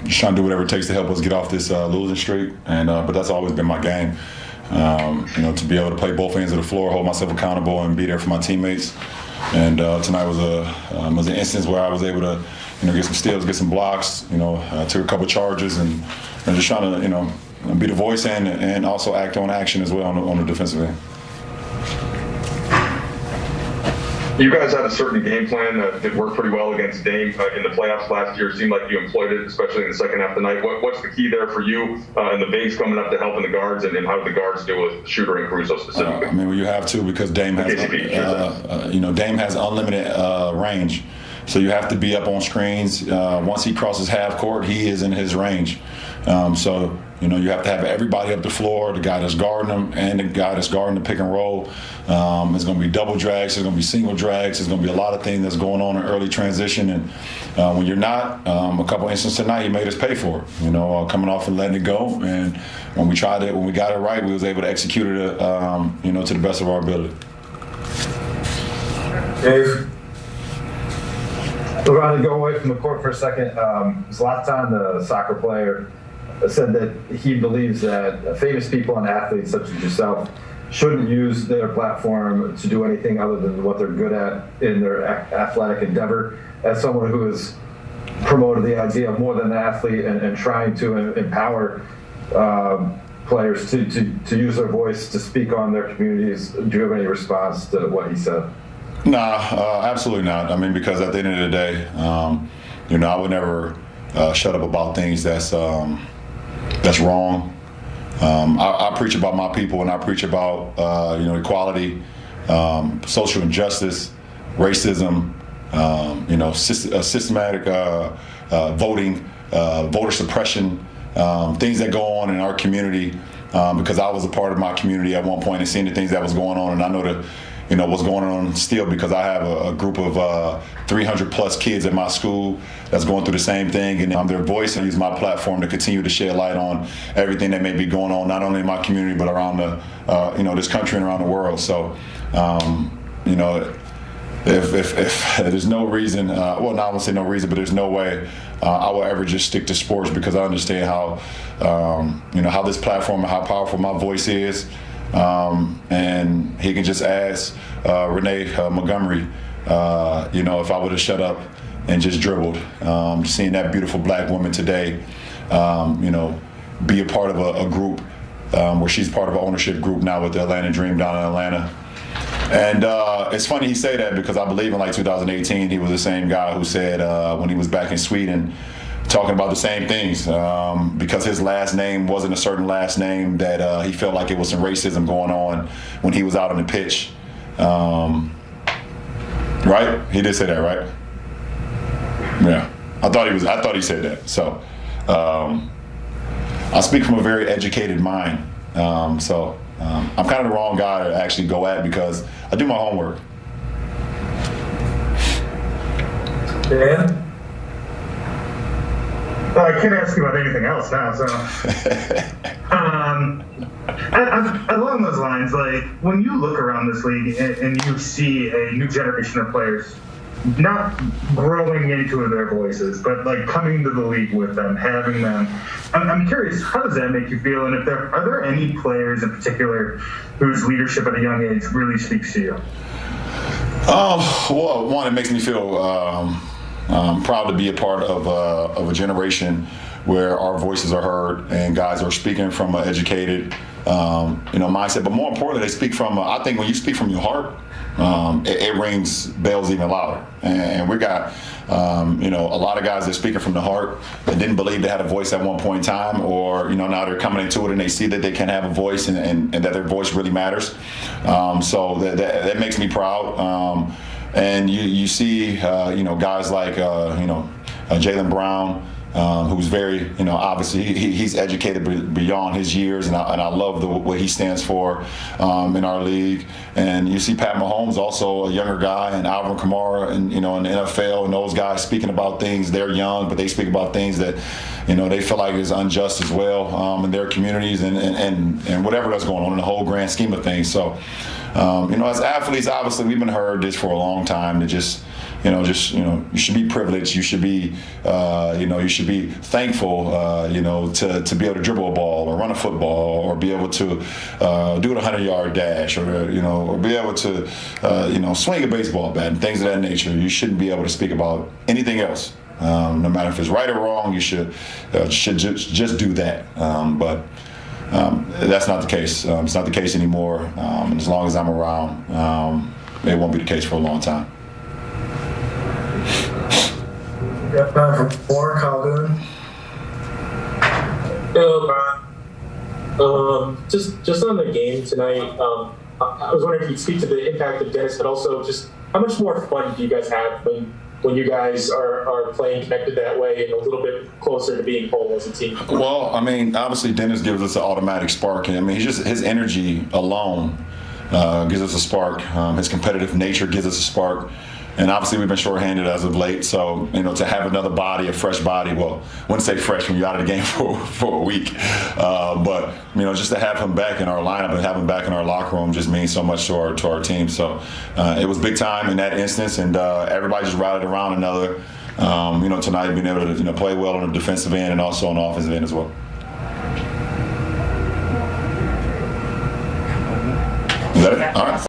just trying to do whatever it takes to help us get off this losing streak. And but that's always been my game. To be able to play both ends of the floor, hold myself accountable, and be there for my teammates. And tonight was an instance where I was able to, get some steals, get some blocks. Took a couple charges, and just trying to, be the voice and also act on action as well on the defensive end. You guys had a certain game plan that worked pretty well against Dame in the playoffs last year. It seemed like you employed it, especially in the second half tonight. What's the key there for you and the bigs coming up to help in the guards, and how did the guards do with Shooter and Caruso specifically? Well, you have to, because Dame has, Dame has unlimited range. So you have to be up on screens. Once he crosses half court, he is in his range. You have to have everybody up the floor, the guy that's guarding them and the guy that's guarding the pick and roll. It's going to be double drags. There's going to be single drags. There's going to be a lot of things that's going on in early transition. And when you're not, a couple instances tonight, he made us pay for it, coming off and letting it go. And when we got it right, we was able to execute it, to the best of our ability. Dave, LeBron, to go away from the court for a second. Zlatan, the soccer player, said that he believes that famous people and athletes such as yourself shouldn't use their platform to do anything other than what they're good at in their athletic endeavor. As someone who has promoted the idea of more than an athlete and trying to empower players to use their voice to speak on their communities, do you have any response to what he said? Nah, absolutely not. Because at the end of the day, I would never shut up about things that's wrong. I preach about my people, and I preach about equality, social injustice, racism, systematic voting, voter suppression, things that go on in our community. Because I was a part of my community at one point and seeing the things that was going on, and I know what's going on still, because I have a group of 300 plus kids at my school that's going through the same thing, and I'm their voice, and use my platform to continue to shed light on everything that may be going on, not only in my community but around this country and around the world. So, if there's no reason, I won't say no reason, but there's no way I will ever just stick to sports, because I understand how this platform and how powerful my voice is. And he can just ask Renee Montgomery, if I would have shut up and just dribbled. Seeing that beautiful black woman today, be a part of a group where she's part of an ownership group now with the Atlanta Dream down in Atlanta. And it's funny he say that, because I believe in 2018 he was the same guy who said when he was back in Sweden, talking about the same things, because his last name wasn't a certain last name, that he felt like it was some racism going on when he was out on the pitch. Right? He did say that, right? Yeah. I thought he said that. So I speak from a very educated mind. I'm kind of the wrong guy to actually go at, because I do my homework. Dan? Well, I can't ask you about anything else now, so. Along those lines, when you look around this league and you see a new generation of players not growing into their voices, but coming to the league with them, having them, I'm curious, how does that make you feel? And are there any players in particular whose leadership at a young age really speaks to you? Well, one, it makes me feel proud to be a part of a generation where our voices are heard and guys are speaking from an educated mindset. But more importantly, they speak from, I think when you speak from your heart, it rings bells even louder. And we got, a lot of guys that are speaking from the heart that didn't believe they had a voice at one point in time, or, now they're coming into it and they see that they can have a voice and that their voice really matters. So that makes me proud. And you see, guys like, Jaylen Brown, who's very, obviously he's educated beyond his years, and I love what he stands for in our league. And you see Pat Mahomes, also a younger guy, and Alvin Kamara, and in the NFL, and those guys speaking about things. They're young, but they speak about things that they feel like is unjust as well in their communities and whatever that's going on in the whole grand scheme of things. So, as athletes, obviously we've been heard this for a long time to you should be privileged. You should be should be thankful, to be able to dribble a ball or run a football or be able to do a 100-yard dash or be able to, swing a baseball bat and things of that nature. You shouldn't be able to speak about anything else. No matter if it's right or wrong, you should just do that. But that's not the case. It's not the case anymore. And as long as I'm around, it won't be the case for a long time. From Warren Calhoun. Hello, Brian. Just on the game tonight, I was wondering if you'd speak to the impact of Dennis, but also just how much more fun do you guys have when you guys are playing connected that way and a little bit closer to being whole as a team? Well, I mean, obviously Dennis gives us an automatic spark. I mean, his energy alone gives us a spark. His competitive nature gives us a spark. And obviously we've been shorthanded as of late, so to have another body, a fresh body. Well, I wouldn't say fresh when you're out of the game for a week, but just to have him back in our lineup and have him back in our locker room just means so much to our team. So it was big time in that instance, and everybody just rallied around another. Tonight being able to play well on the defensive end and also on the offensive end as well. Is that it? All right.